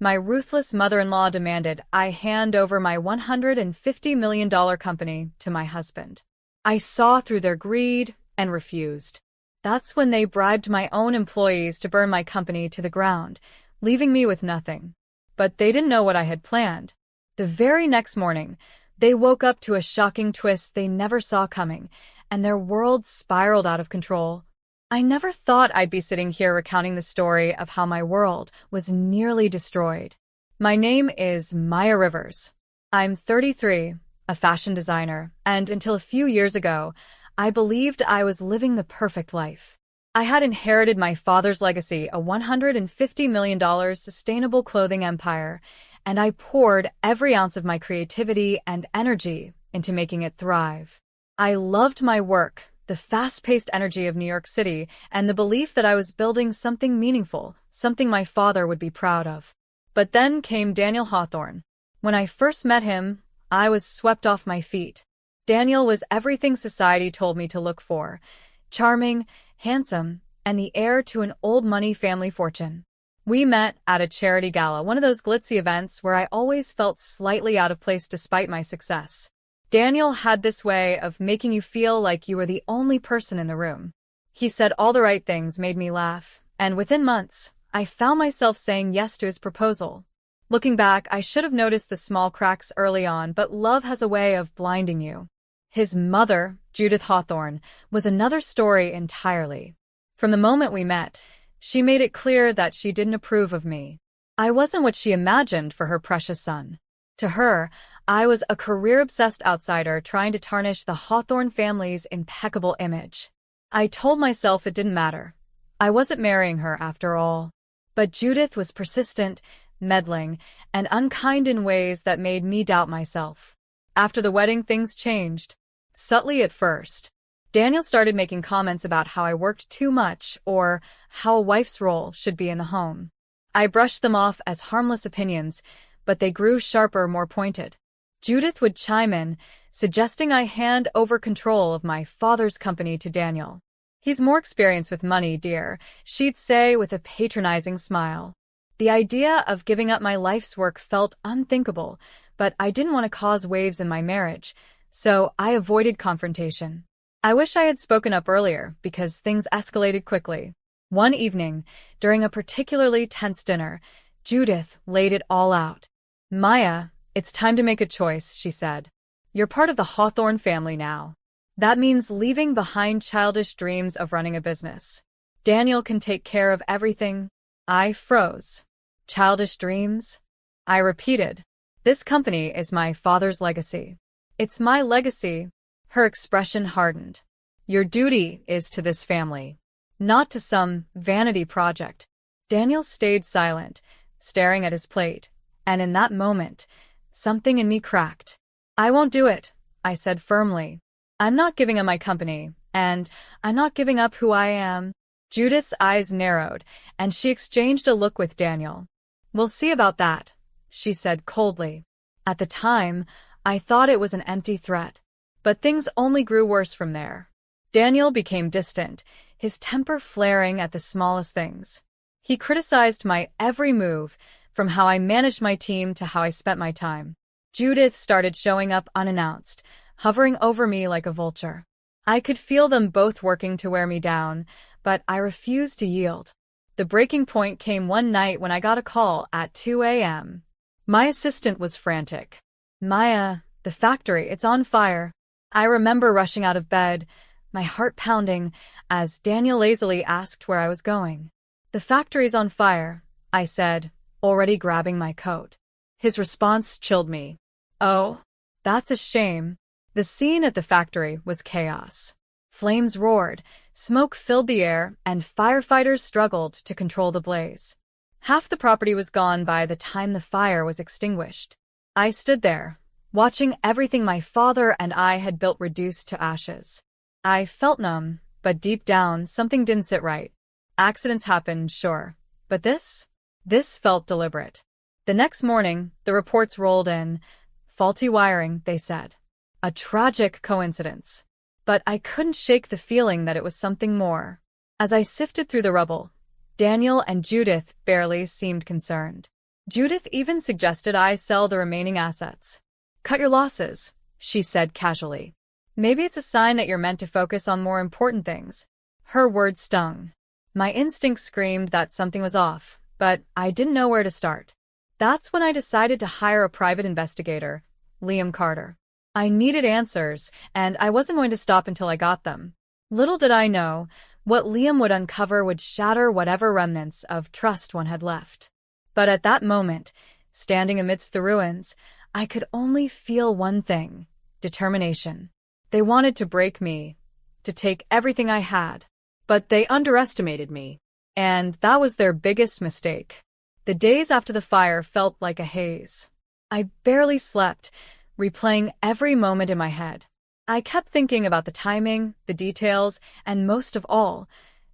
My ruthless mother-in-law demanded I hand over my $150 million company to my husband. I saw through their greed and refused. That's when they bribed my own employees to burn my company to the ground, leaving me with nothing. But they didn't know what I had planned. The very next morning, they woke up to a shocking twist they never saw coming, and their world spiraled out of control. I never thought I'd be sitting here recounting the story of how my world was nearly destroyed. My name is Maya Rivers. I'm 33, a fashion designer, and until a few years ago, I believed I was living the perfect life. I had inherited my father's legacy, a $150 million sustainable clothing empire, and I poured every ounce of my creativity and energy into making it thrive. I loved my work, the fast-paced energy of New York City, and the belief that I was building something meaningful, something my father would be proud of. But then came Daniel Hawthorne. When I first met him, I was swept off my feet. Daniel was everything society told me to look for: charming, handsome, and the heir to an old-money family fortune. We met at a charity gala, one of those glitzy events where I always felt slightly out of place despite my success. Daniel had this way of making you feel like you were the only person in the room. He said all the right things, made me laugh, and within months, I found myself saying yes to his proposal. Looking back, I should have noticed the small cracks early on, but love has a way of blinding you. His mother, Judith Hawthorne, was another story entirely. From the moment we met, she made it clear that she didn't approve of me. I wasn't what she imagined for her precious son. To her, I was a career-obsessed outsider trying to tarnish the Hawthorne family's impeccable image. I told myself it didn't matter. I wasn't marrying her after all. But Judith was persistent, meddling, and unkind in ways that made me doubt myself. After the wedding, things changed. Subtly at first. Daniel started making comments about how I worked too much or how a wife's role should be in the home. I brushed them off as harmless opinions, but they grew sharper, more pointed. Judith would chime in, suggesting I hand over control of my father's company to Daniel. "He's more experienced with money, dear," she'd say with a patronizing smile. The idea of giving up my life's work felt unthinkable, but I didn't want to cause waves in my marriage, so I avoided confrontation. I wish I had spoken up earlier, because things escalated quickly. One evening, during a particularly tense dinner, Judith laid it all out. "Maya, it's time to make a choice," she said. "You're part of the Hawthorne family now. That means leaving behind childish dreams of running a business. Daniel can take care of everything." I froze. "Childish dreams?" I repeated. "This company is my father's legacy. It's my legacy." Her expression hardened. "Your duty is to this family, not to some vanity project." Daniel stayed silent, staring at his plate, and in that moment, something in me cracked. "I won't do it," I said firmly. "I'm not giving up my company, and I'm not giving up who I am." Judith's eyes narrowed, and she exchanged a look with Daniel. "We'll see about that," she said coldly. At the time, I thought it was an empty threat. But things only grew worse from there. Daniel became distant, his temper flaring at the smallest things. He criticized my every move, from how I managed my team to how I spent my time. Judith started showing up unannounced, hovering over me like a vulture. I could feel them both working to wear me down, but I refused to yield. The breaking point came one night when I got a call at 2 a.m. My assistant was frantic. "Maya, the factory, it's on fire." I remember rushing out of bed, my heart pounding, as Daniel lazily asked where I was going. "The factory's on fire," I said, already grabbing my coat. His response chilled me. "Oh, that's a shame." The scene at the factory was chaos. Flames roared, smoke filled the air, and firefighters struggled to control the blaze. Half the property was gone by the time the fire was extinguished. I stood there, watching everything my father and I had built reduced to ashes. I felt numb, but deep down, something didn't sit right. Accidents happened, sure, but this felt deliberate. The next morning, the reports rolled in. Faulty wiring, they said. A tragic coincidence. But I couldn't shake the feeling that it was something more. As I sifted through the rubble, Daniel and Judith barely seemed concerned. Judith even suggested I sell the remaining assets. Cut your losses, she said casually. Maybe it's a sign that you're meant to focus on more important things. Her words stung. My instinct screamed that something was off, but I didn't know where to start. That's when I decided to hire a private investigator, Liam Carter. I needed answers, and I wasn't going to stop until I got them. Little did I know, what Liam would uncover would shatter whatever remnants of trust one had left. But at that moment, standing amidst the ruins, I could only feel one thing: determination. They wanted to break me, to take everything I had. But they underestimated me, and that was their biggest mistake. The days after the fire felt like a haze. I barely slept, replaying every moment in my head. I kept thinking about the timing, the details, and most of all,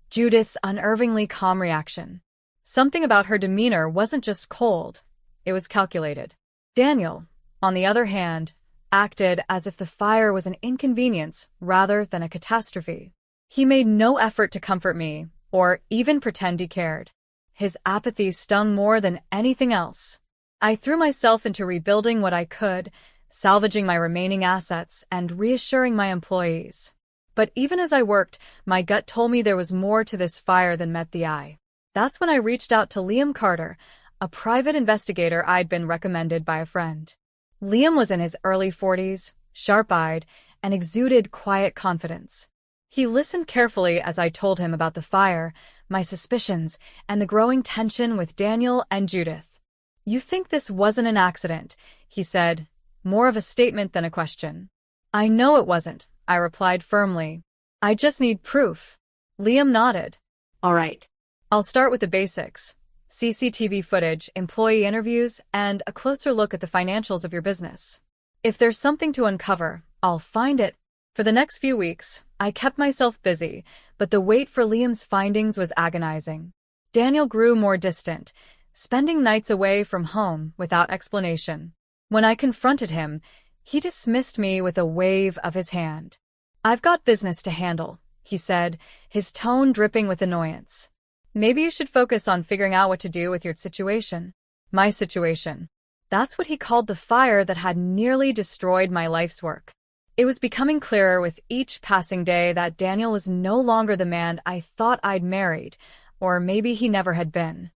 Judith's unnervingly calm reaction. Something about her demeanor wasn't just cold, it was calculated. Daniel, on the other hand, acted as if the fire was an inconvenience rather than a catastrophe. He made no effort to comfort me, or even pretend he cared. His apathy stung more than anything else. I threw myself into rebuilding what I could, salvaging my remaining assets and reassuring my employees. But even as I worked, my gut told me there was more to this fire than met the eye. That's when I reached out to Liam Carter, a private investigator I'd been recommended by a friend. Liam was in his early 40s, sharp-eyed, and exuded quiet confidence. He listened carefully as I told him about the fire, my suspicions, and the growing tension with Daniel and Judith. "You think this wasn't an accident," he said, more of a statement than a question. "I know it wasn't," I replied firmly. "I just need proof." Liam nodded. "All right. I'll start with the basics: CCTV footage, employee interviews, and a closer look at the financials of your business. If there's something to uncover, I'll find it." For the next few weeks, I kept myself busy, but the wait for Liam's findings was agonizing. Daniel grew more distant, spending nights away from home without explanation. When I confronted him, he dismissed me with a wave of his hand. "I've got business to handle," he said, his tone dripping with annoyance. "Maybe you should focus on figuring out what to do with your situation." My situation. That's what he called the fire that had nearly destroyed my life's work. It was becoming clearer with each passing day that Daniel was no longer the man I thought I'd married, or maybe he never had been.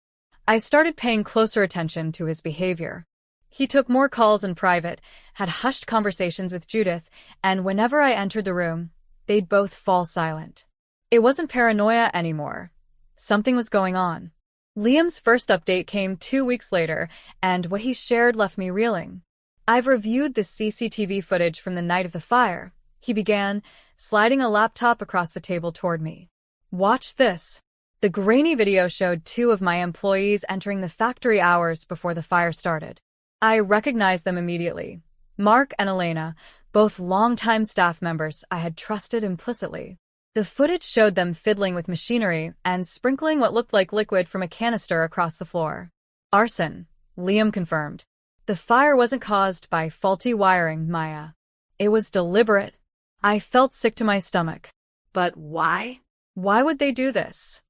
I started paying closer attention to his behavior. He took more calls in private, had hushed conversations with Judith, and whenever I entered the room, they'd both fall silent. It wasn't paranoia anymore. Something was going on. Liam's first update came 2 weeks later, and what he shared left me reeling. "I've reviewed the CCTV footage from the night of the fire," he began, sliding a laptop across the table toward me. "Watch this." The grainy video showed 2 of my employees entering the factory hours before the fire started. I recognized them immediately. Mark and Elena, both longtime staff members I had trusted implicitly. The footage showed them fiddling with machinery and sprinkling what looked like liquid from a canister across the floor. "Arson," Liam confirmed. "The fire wasn't caused by faulty wiring, Maya. It was deliberate." I felt sick to my stomach. "But why? Why would they do this?"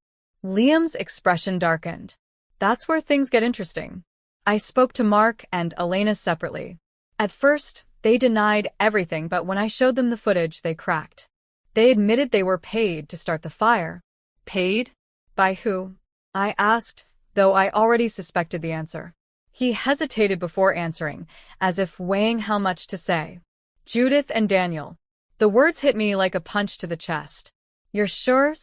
Liam's expression darkened. "That's where things get interesting." I spoke to Mark and Elena separately. At first, they denied everything, but when I showed them the footage, they cracked. They admitted they were paid to start the fire. "Paid? By who?" I asked, though I already suspected the answer. He hesitated before answering, as if weighing how much to say. "Judith and Daniel." The words hit me like a punch to the chest. "You're sure?"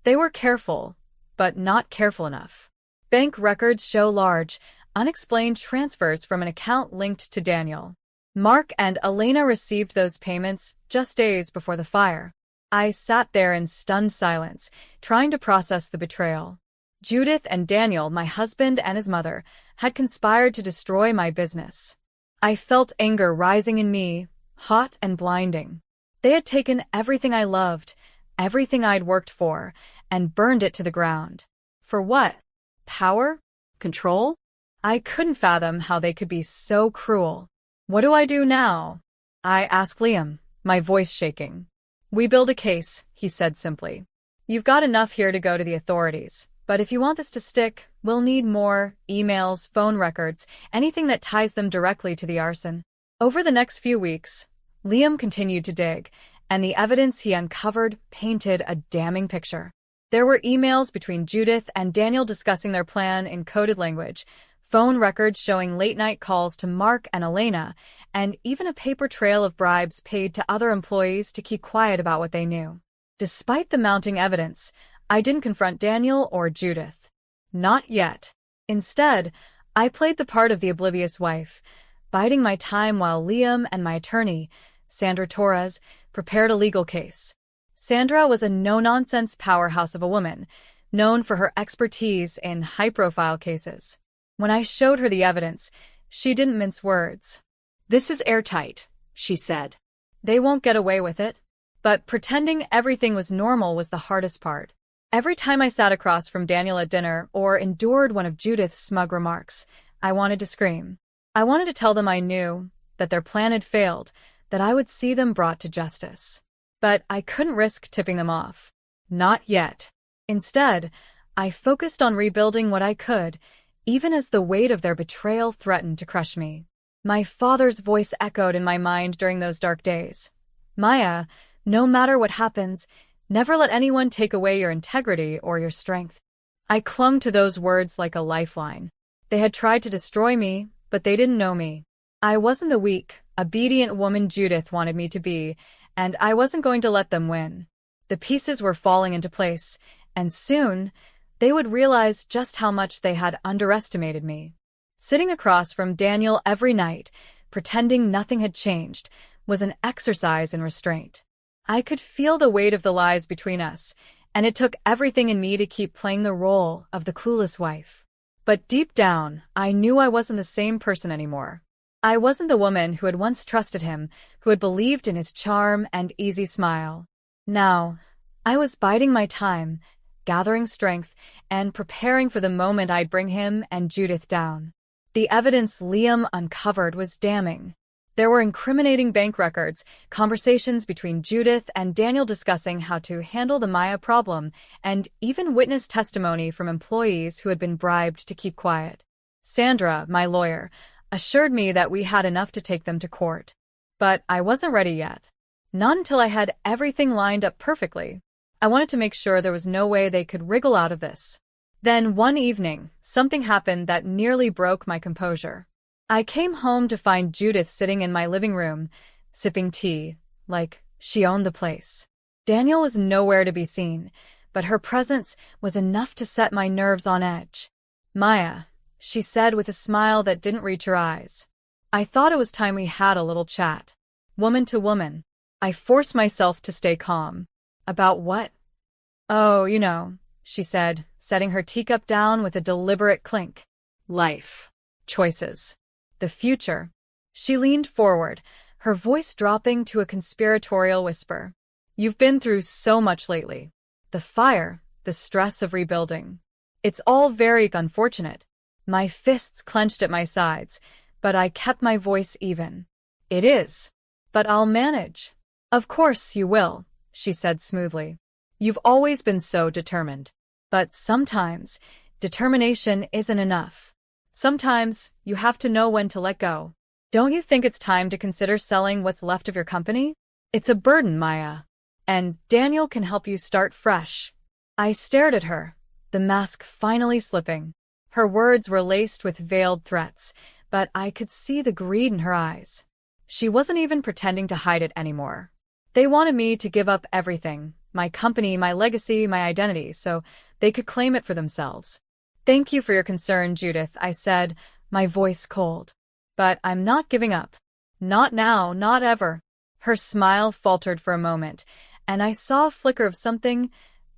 They were careful, but not careful enough. Bank records show large, unexplained transfers from an account linked to Daniel. Mark and Elena received those payments just days before the fire. I sat there in stunned silence, trying to process the betrayal. Judith and Daniel, my husband and his mother, had conspired to destroy my business. I felt anger rising in me, hot and blinding. They had taken everything I loved, everything I'd worked for, and burned it to the ground. For what? Power? Control? I couldn't fathom how they could be so cruel. "What do I do now?" I asked Liam, my voice shaking. "We build a case," he said simply. "You've got enough here to go to the authorities, But if you want this to stick, we'll need more emails, phone records, anything that ties them directly to the arson. Over the next few weeks, Liam continued to dig, and the evidence he uncovered painted a damning picture. There were emails between Judith and Daniel discussing their plan in coded language, phone records showing late-night calls to Mark and Elena, and even a paper trail of bribes paid to other employees to keep quiet about what they knew. Despite the mounting evidence, I didn't confront Daniel or Judith. Not yet. Instead, I played the part of the oblivious wife, biding my time while Liam and my attorney, Sandra Torres, prepared a legal case. Sandra was a no-nonsense powerhouse of a woman, known for her expertise in high-profile cases. When I showed her the evidence, she didn't mince words. "This is airtight," she said. They won't get away with it. But pretending everything was normal was the hardest part. Every time I sat across from Daniel at dinner or endured one of Judith's smug remarks, I wanted to scream. I wanted to tell them I knew, that their plan had failed, that I would see them brought to justice. But I couldn't risk tipping them off. Not yet. Instead, I focused on rebuilding what I could, even as the weight of their betrayal threatened to crush me. My father's voice echoed in my mind during those dark days. "Maya, no matter what happens, never let anyone take away your integrity or your strength." I clung to those words like a lifeline. They had tried to destroy me, but they didn't know me. I wasn't the weak, obedient woman Judith wanted me to be, and I wasn't going to let them win. The pieces were falling into place, and soon, they would realize just how much they had underestimated me. Sitting across from Daniel every night, pretending nothing had changed, was an exercise in restraint. I could feel the weight of the lies between us, and it took everything in me to keep playing the role of the clueless wife. But deep down, I knew I wasn't the same person anymore. I wasn't the woman who had once trusted him, who had believed in his charm and easy smile. Now, I was biding my time, gathering strength, and preparing for the moment I'd bring him and Judith down. The evidence Liam uncovered was damning. There were incriminating bank records, conversations between Judith and Daniel discussing how to handle the Maya problem, and even witness testimony from employees who had been bribed to keep quiet. Sandra, my lawyer, assured me that we had enough to take them to court. But I wasn't ready yet. Not until I had everything lined up perfectly. I wanted to make sure there was no way they could wriggle out of this. Then one evening, something happened that nearly broke my composure. I came home to find Judith sitting in my living room, sipping tea, like she owned the place. Daniel was nowhere to be seen, but her presence was enough to set my nerves on edge. "Maya," she said with a smile that didn't reach her eyes. "I thought it was time we had a little chat. Woman to woman." I forced myself to stay calm. "About what?" "Oh, you know," she said, setting her teacup down with a deliberate clink. "Life. Choices. The future." She leaned forward, her voice dropping to a conspiratorial whisper. "You've been through so much lately. The fire, the stress of rebuilding. It's all very unfortunate." My fists clenched at my sides, but I kept my voice even. "It is. But I'll manage." "Of course you will," she said smoothly. "You've always been so determined. But sometimes, determination isn't enough. Sometimes, you have to know when to let go. Don't you think it's time to consider selling what's left of your company? It's a burden, Maya. And Daniel can help you start fresh." I stared at her, the mask finally slipping. Her words were laced with veiled threats, but I could see the greed in her eyes. She wasn't even pretending to hide it anymore. They wanted me to give up everything, my company, my legacy, my identity, so they could claim it for themselves. "Thank you for your concern, Judith," I said, my voice cold. "But I'm not giving up. Not now, not ever." Her smile faltered for a moment, and I saw a flicker of something,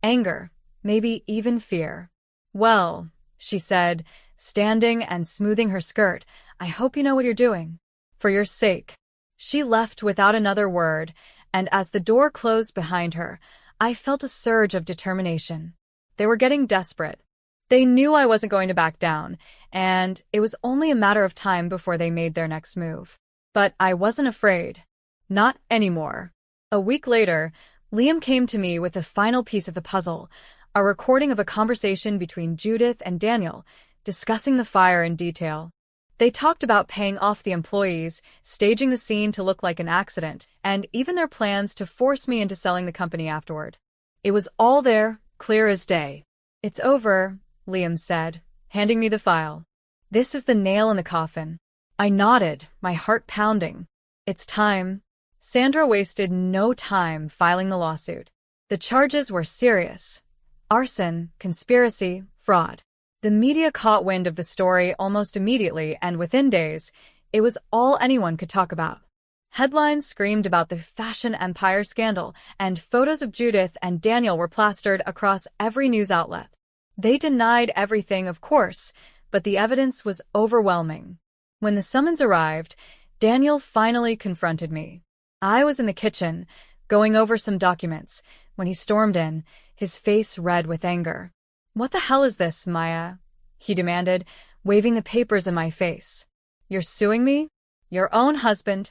anger, maybe even fear. "Well," she said, standing and smoothing her skirt, "I hope you know what you're doing. For your sake." She left without another word, and as the door closed behind her, I felt a surge of determination. They were getting desperate. They knew I wasn't going to back down, and it was only a matter of time before they made their next move. But I wasn't afraid. Not anymore. A week later, Liam came to me with the final piece of the puzzle, a recording of a conversation between Judith and Daniel, discussing the fire in detail. They talked about paying off the employees, staging the scene to look like an accident, and even their plans to force me into selling the company afterward. It was all there, clear as day. "It's over," Liam said, handing me the file. "This is the nail in the coffin." I nodded, my heart pounding. "It's time." Sandra wasted no time filing the lawsuit. The charges were serious: arson, conspiracy, fraud. The media caught wind of the story almost immediately, and within days, it was all anyone could talk about. Headlines screamed about the fashion empire scandal, and photos of Judith and Daniel were plastered across every news outlet. They denied everything, of course, but the evidence was overwhelming. When the summons arrived, Daniel finally confronted me. I was in the kitchen, going over some documents, when he stormed in, his face red with anger. "What the hell is this, Maya?" he demanded, waving the papers in my face. "You're suing me? Your own husband?"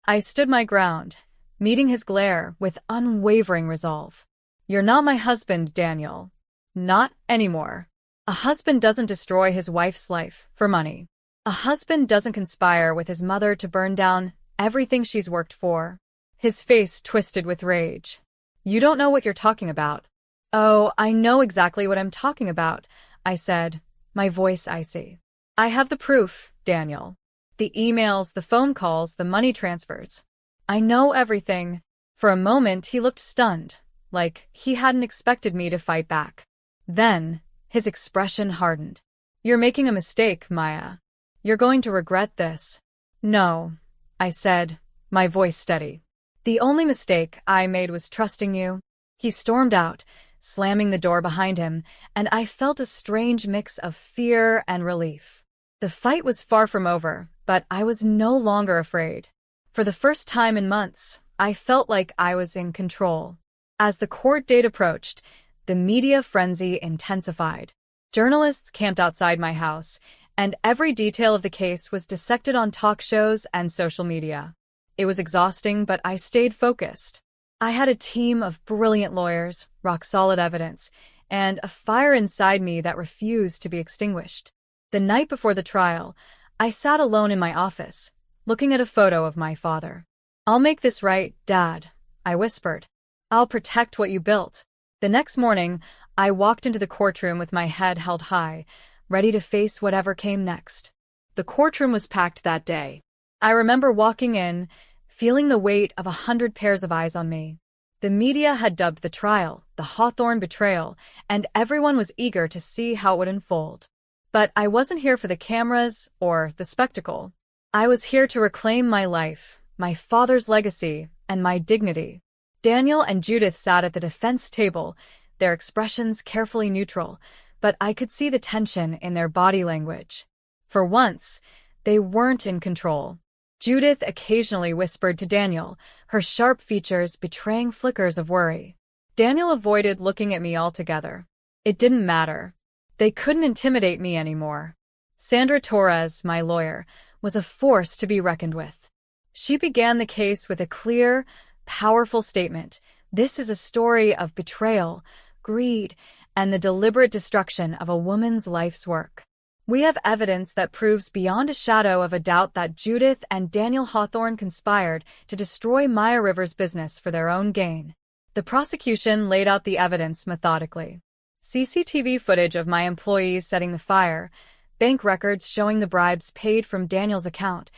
I stood my ground, meeting his glare with unwavering resolve. "You're not my husband, Daniel. Not anymore. A husband doesn't destroy his wife's life for money. A husband doesn't conspire with his mother to burn down everything she's worked for." His face twisted with rage. "You don't know what you're talking about." "Oh, I know exactly what I'm talking about," I said, my voice icy. "I have the proof, Daniel. The emails, the phone calls, the money transfers. I know everything." For a moment, he looked stunned, like he hadn't expected me to fight back. Then, his expression hardened. "You're making a mistake, Maya. You're going to regret this." "No," I said, my voice steady. "The only mistake I made was trusting you." He stormed out, slamming the door behind him, and I felt a strange mix of fear and relief. The fight was far from over, but I was no longer afraid. For the first time in months, I felt like I was in control. As the court date approached, the media frenzy intensified. Journalists camped outside my house, and every detail of the case was dissected on talk shows and social media. It was exhausting, but I stayed focused. I had a team of brilliant lawyers, rock-solid evidence, and a fire inside me that refused to be extinguished. The night before the trial, I sat alone in my office, looking at a photo of my father. "I'll make this right, Dad," I whispered. "I'll protect what you built." The next morning, I walked into the courtroom with my head held high, ready to face whatever came next. The courtroom was packed that day. I remember walking in, feeling the weight of 100 pairs of eyes on me. The media had dubbed the trial the Hawthorne betrayal, and everyone was eager to see how it would unfold. But I wasn't here for the cameras or the spectacle. I was here to reclaim my life, my father's legacy, and my dignity. Daniel and Judith sat at the defense table, their expressions carefully neutral, but I could see the tension in their body language. For once, they weren't in control. Judith occasionally whispered to Daniel, her sharp features betraying flickers of worry. Daniel avoided looking at me altogether. It didn't matter. They couldn't intimidate me anymore. Sandra Torres, my lawyer, was a force to be reckoned with. She began the case with a clear, powerful statement. "This is a story of betrayal, greed, and the deliberate destruction of a woman's life's work. We have evidence that proves beyond a shadow of a doubt that Judith and Daniel Hawthorne conspired to destroy Maya River's business for their own gain." The prosecution laid out the evidence methodically. CCTV footage of my employees setting the fire, bank records showing the bribes paid from Daniel's account,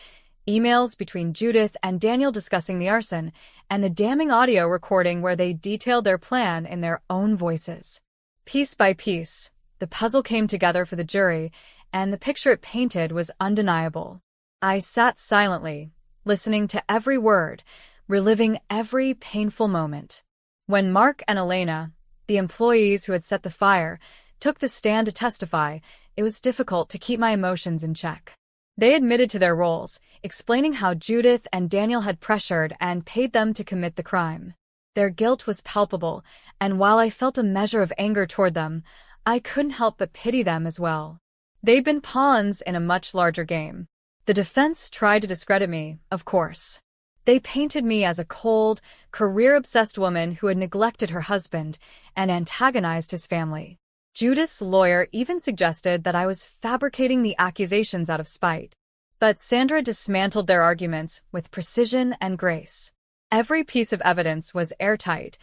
emails between Judith and Daniel discussing the arson, and the damning audio recording where they detailed their plan in their own voices. Piece by piece, the puzzle came together for the jury, and the picture it painted was undeniable. I sat silently, listening to every word, reliving every painful moment. When Mark and Elena, the employees who had set the fire, took the stand to testify, it was difficult to keep my emotions in check. They admitted to their roles, explaining how Judith and Daniel had pressured and paid them to commit the crime. Their guilt was palpable, and while I felt a measure of anger toward them, I couldn't help but pity them as well. They'd been pawns in a much larger game. The defense tried to discredit me, of course. They painted me as a cold, career-obsessed woman who had neglected her husband and antagonized his family. Judith's lawyer even suggested that I was fabricating the accusations out of spite. But Sandra dismantled their arguments with precision and grace. Every piece of evidence was airtight,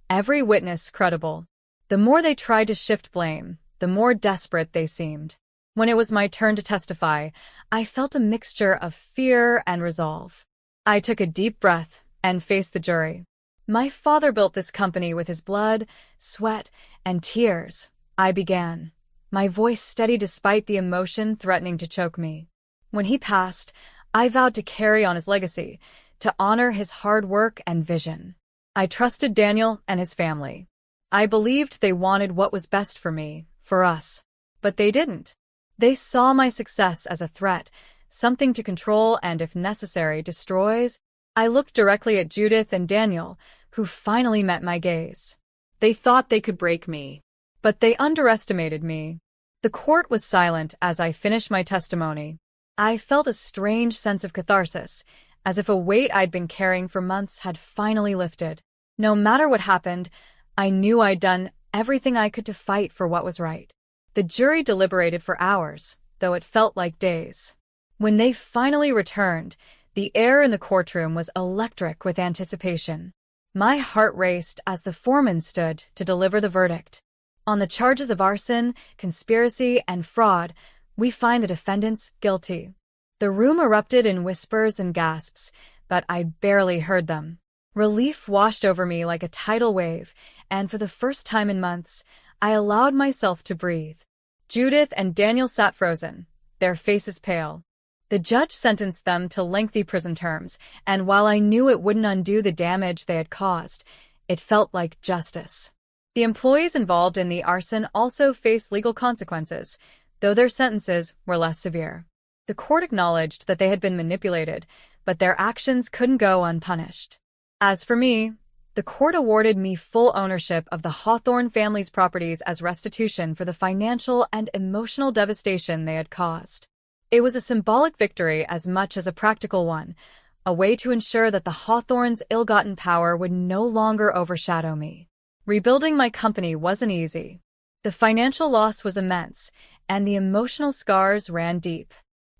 every witness credible. The more they tried to shift blame, the more desperate they seemed. When it was my turn to testify, I felt a mixture of fear and resolve. I took a deep breath and faced the jury. My father built this company with his blood, sweat, and tears. I began, my voice steady despite the emotion threatening to choke me. When he passed, I vowed to carry on his legacy, to honor his hard work and vision. I trusted Daniel and his family. I believed they wanted what was best for me, for us. But they didn't. They saw my success as a threat, something to control and, if necessary, destroys. I looked directly at Judith and Daniel, who finally met my gaze. They thought they could break me. But they underestimated me. The court was silent as I finished my testimony. I felt a strange sense of catharsis, as if a weight I'd been carrying for months had finally lifted. No matter what happened, I knew I'd done everything I could to fight for what was right. The jury deliberated for hours, though it felt like days. When they finally returned, the air in the courtroom was electric with anticipation. My heart raced as the foreman stood to deliver the verdict. On the charges of arson, conspiracy, and fraud, we find the defendants guilty. The room erupted in whispers and gasps, but I barely heard them. Relief washed over me like a tidal wave, and for the first time in months, I allowed myself to breathe. Judith and Daniel sat frozen, their faces pale. The judge sentenced them to lengthy prison terms, and while I knew it wouldn't undo the damage they had caused, it felt like justice. The employees involved in the arson also faced legal consequences, though their sentences were less severe. The court acknowledged that they had been manipulated, but their actions couldn't go unpunished. As for me, the court awarded me full ownership of the Hawthorne family's properties as restitution for the financial and emotional devastation they had caused. It was a symbolic victory as much as a practical one, a way to ensure that the Hawthornes' ill-gotten power would no longer overshadow me. Rebuilding my company wasn't easy. The financial loss was immense, and the emotional scars ran deep.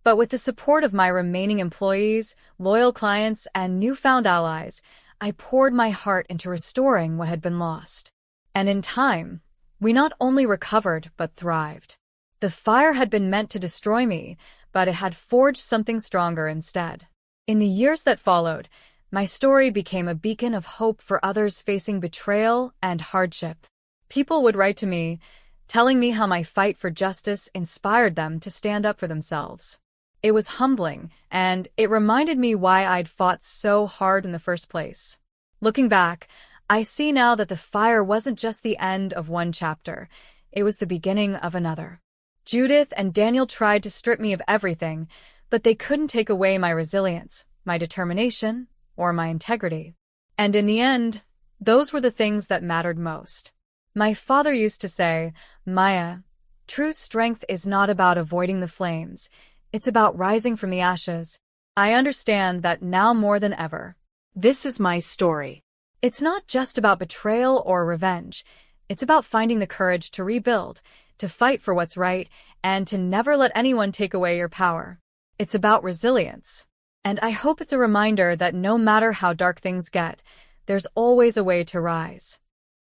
But with the support of my remaining employees, loyal clients, and newfound allies, I poured my heart into restoring what had been lost. And in time, we not only recovered but thrived. The fire had been meant to destroy me, but it had forged something stronger instead. In the years that followed, my story became a beacon of hope for others facing betrayal and hardship. People would write to me, telling me how my fight for justice inspired them to stand up for themselves. It was humbling, and it reminded me why I'd fought so hard in the first place. Looking back, I see now that the fire wasn't just the end of one chapter, it was the beginning of another. Judith and Daniel tried to strip me of everything, but they couldn't take away my resilience, my determination, or my integrity. And in the end, those were the things that mattered most. My father used to say, "Maya, true strength is not about avoiding the flames, it's about rising from the ashes." I understand that now more than ever. This is my story. It's not just about betrayal or revenge. It's about finding the courage to rebuild, to fight for what's right, and to never let anyone take away your power. It's about resilience. And I hope it's a reminder that no matter how dark things get, there's always a way to rise.